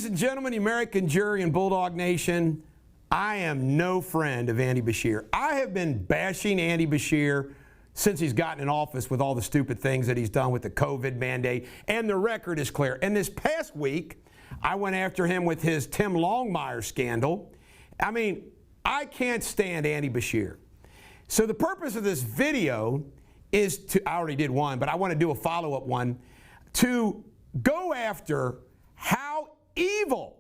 and gentlemen, the American jury and Bulldog Nation, I am no friend of Andy Beshear. I have been bashing Andy Beshear since he's gotten in office with all the stupid things that he's done with the COVID mandate, and the record is clear. And this past week, I went after him with his Tim Longmire scandal. I mean, I can't stand Andy Beshear. So the purpose of this video is to, I already did one, but I want to do a follow-up one, to go after how evil,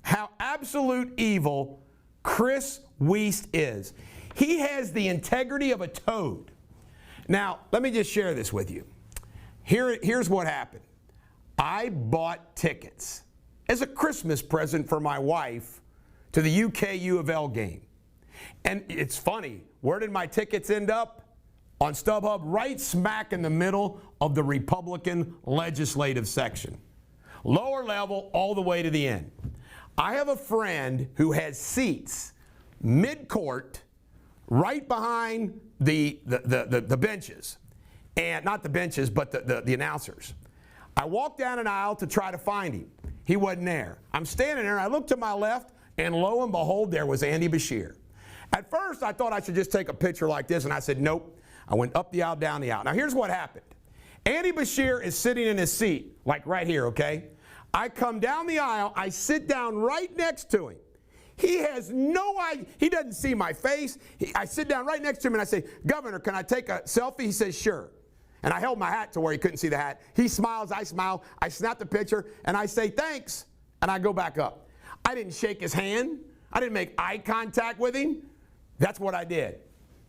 how absolute evil Chris Wiest is. He has the integrity of a toad. Now, let me just share this with you. Here's what happened. I bought tickets as a Christmas present for my wife to the UK U of L game. And it's funny, where did my tickets end up? On StubHub, right smack in the middle of the Republican legislative section. Lower level all the way to the end. I have a friend who has seats mid-court right behind the benches. And not the benches, but the announcers. I walked down an aisle to try to find him. He wasn't there. I'm standing there, and I looked to my left, and lo and behold, there was Andy Beshear. At first, I thought I should just take a picture like this, and I said, nope. I went up the aisle, down the aisle. Now, here's what happened. Andy Beshear is sitting in his seat, like right here, okay? I come down the aisle. I sit down right next to him. He has no idea. He doesn't see my face. I sit down right next to him, and I say, Governor, can I take a selfie? He says, sure. And I held my hat to where he couldn't see the hat. He smiles, I smile. I snap the picture, and I say, thanks, and I go back up. I didn't shake his hand. I didn't make eye contact with him. That's what I did.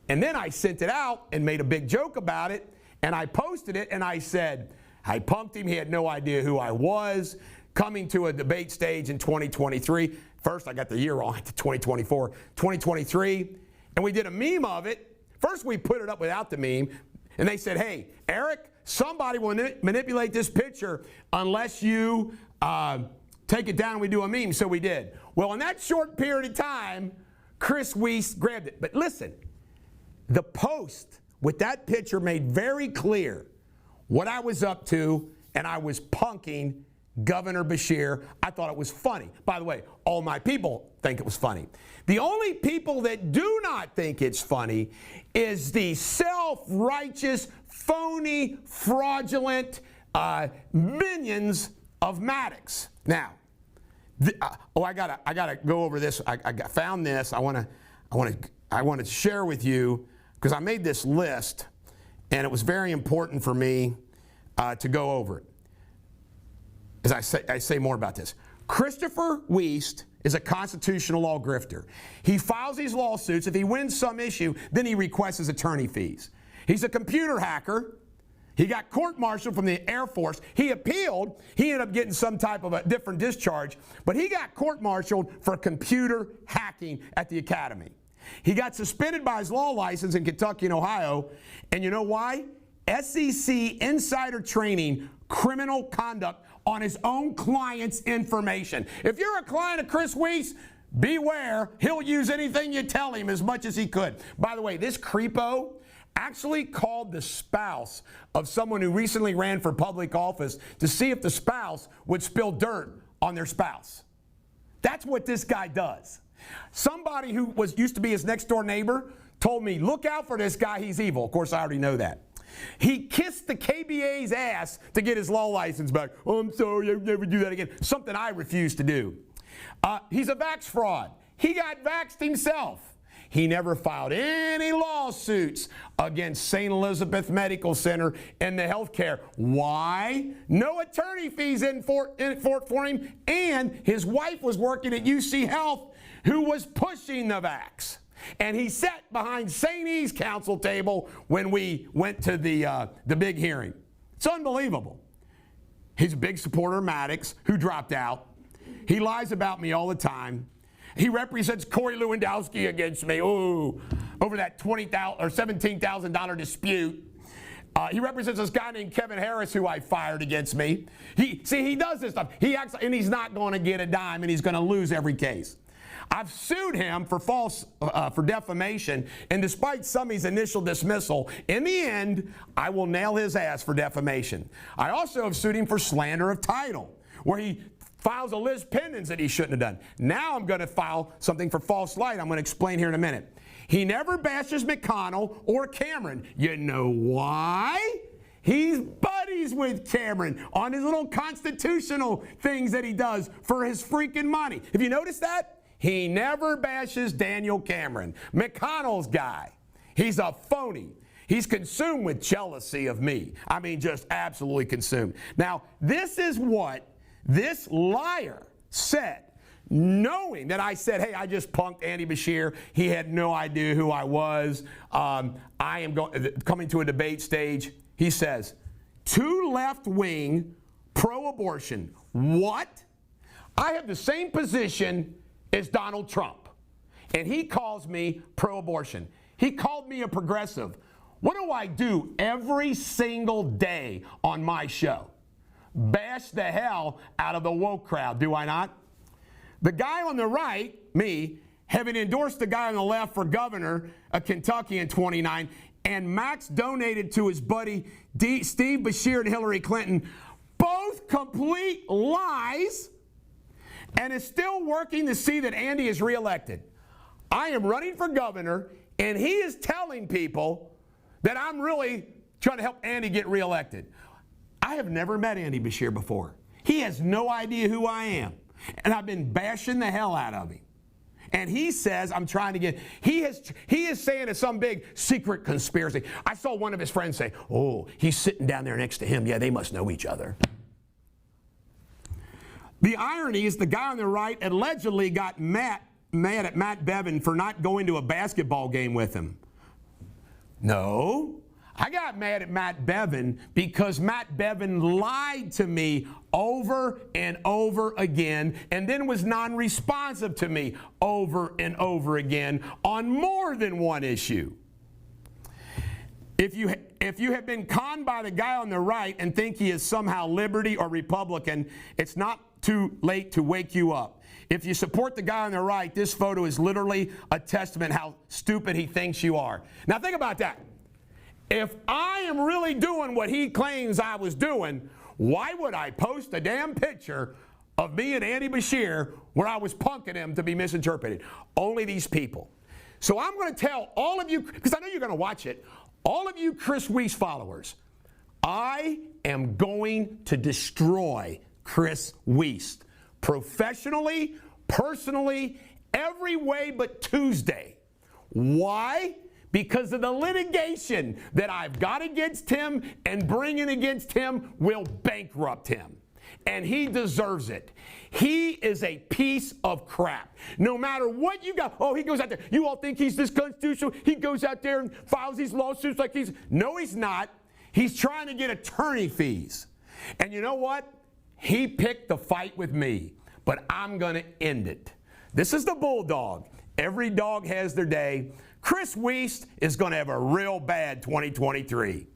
And then I sent it out and made a big joke about it, and I posted it, and I said, I punked him. He had no idea who I was. Coming to a debate stage in 2023. First, I got the year wrong, to 2024. 2023, and we did a meme of it. First, we put it up without the meme, and they said, hey, Eric, somebody will manipulate this picture unless you take it down and we do a meme. So we did. Well, in that short period of time, Chris Wiest grabbed it. But listen, the post with that picture made very clear what I was up to, and I was punking Governor Beshear. I thought it was funny. By the way, all my people think it was funny. The only people that do not think it's funny is the self-righteous, phony, fraudulent minions of Maddox. Now, I gotta go over this. I found this. I want to share with you because I made this list, and it was very important for me to go over it. As I say more about this. Christopher Wiest is a constitutional law grifter. He files these lawsuits. If he wins some issue, then he requests his attorney fees. He's a computer hacker. He got court-martialed from the Air Force. He appealed. He ended up getting some type of a different discharge, but he got court-martialed for computer hacking at the academy. He got suspended by his law license in Kentucky and Ohio, and you know why? SEC insider training criminal conduct on his own client's information. If you're a client of Chris Wiest, beware. He'll use anything you tell him as much as he could. By the way, this creepo actually called the spouse of someone who recently ran for public office to see if the spouse would spill dirt on their spouse. That's what this guy does. Somebody who used to be his next door neighbor told me, look out for this guy, he's evil. Of course, I already know that. He kissed the KBA's ass to get his law license back. Oh, I'm sorry, I'll never do that again. Something I refuse to do. He's a vax fraud. He got vaxxed himself. He never filed any lawsuits against St. Elizabeth Medical Center and the healthcare. Why? No attorney fees in for him, and his wife was working at UC Health who was pushing the vax. And he sat behind St. E's counsel table when we went to the big hearing. It's unbelievable. He's a big supporter of Maddox, who dropped out. He lies about me all the time. He represents Corey Lewandowski against me, ooh, over that $20,000 or $17,000 dispute. He represents this guy named Kevin Harris, who I fired against me. He does this stuff. He acts, and he's not going to get a dime, and he's going to lose every case. I've sued him for for defamation, and despite Summey's initial dismissal, in the end, I will nail his ass for defamation. I also have sued him for slander of title, where he files a lis pendens that he shouldn't have done. Now I'm going to file something for false light. I'm going to explain here in a minute. He never bashes McConnell or Cameron. You know why? He's buddies with Cameron on his little constitutional things that he does for his freaking money. Have you noticed that? He never bashes Daniel Cameron, McConnell's guy. He's a phony. He's consumed with jealousy of me. I mean, just absolutely consumed. Now, this is what this liar said, knowing that I said, hey, I just punked Andy Beshear. He had no idea who I was. I am coming to a debate stage. He says, too left-wing, pro-abortion. What? I have the same position as Donald Trump, and he calls me pro-abortion. He called me a progressive. What do I do every single day on my show? Bash the hell out of the woke crowd, do I not? The guy on the right, me, having endorsed the guy on the left for governor of Kentucky in 29, and Max donated to his buddy Steve Beshear and Hillary Clinton, both complete lies, and is still working to see that Andy is reelected. I am running for governor, and he is telling people that I'm really trying to help Andy get reelected. I have never met Andy Beshear before. He has no idea who I am, and I've been bashing the hell out of him. And he says I'm trying to get, he is saying it's some big secret conspiracy. I saw one of his friends say, oh, he's sitting down there next to him. Yeah, they must know each other. The irony is the guy on the right allegedly got mad at Matt Bevin for not going to a basketball game with him. No, I got mad at Matt Bevin because Matt Bevin lied to me over and over again, and then was non-responsive to me over and over again on more than one issue. If you have been conned by the guy on the right and think he is somehow liberty or Republican, it's not too late to wake you up. If you support the guy on the right, this photo is literally a testament how stupid he thinks you are. Now think about that. If I am really doing what he claims I was doing, why would I post a damn picture of me and Andy Beshear where I was punking him to be misinterpreted? Only these people. So I'm going to tell all of you, because I know you're going to watch it, all of you Chris Wiest followers, I am going to destroy Chris Wiest. Professionally, personally, every way but Tuesday. Why? Because of the litigation that I've got against him and bringing against him will bankrupt him. And he deserves it. He is a piece of crap. No matter what you got, oh, he goes out there. You all think he's this constitutional? He goes out there and files these lawsuits like he's, no, he's not. He's trying to get attorney fees. And you know what? He picked the fight with me, but I'm going to end it. This is the bulldog. Every dog has their day. Chris Wiest is going to have a real bad 2023.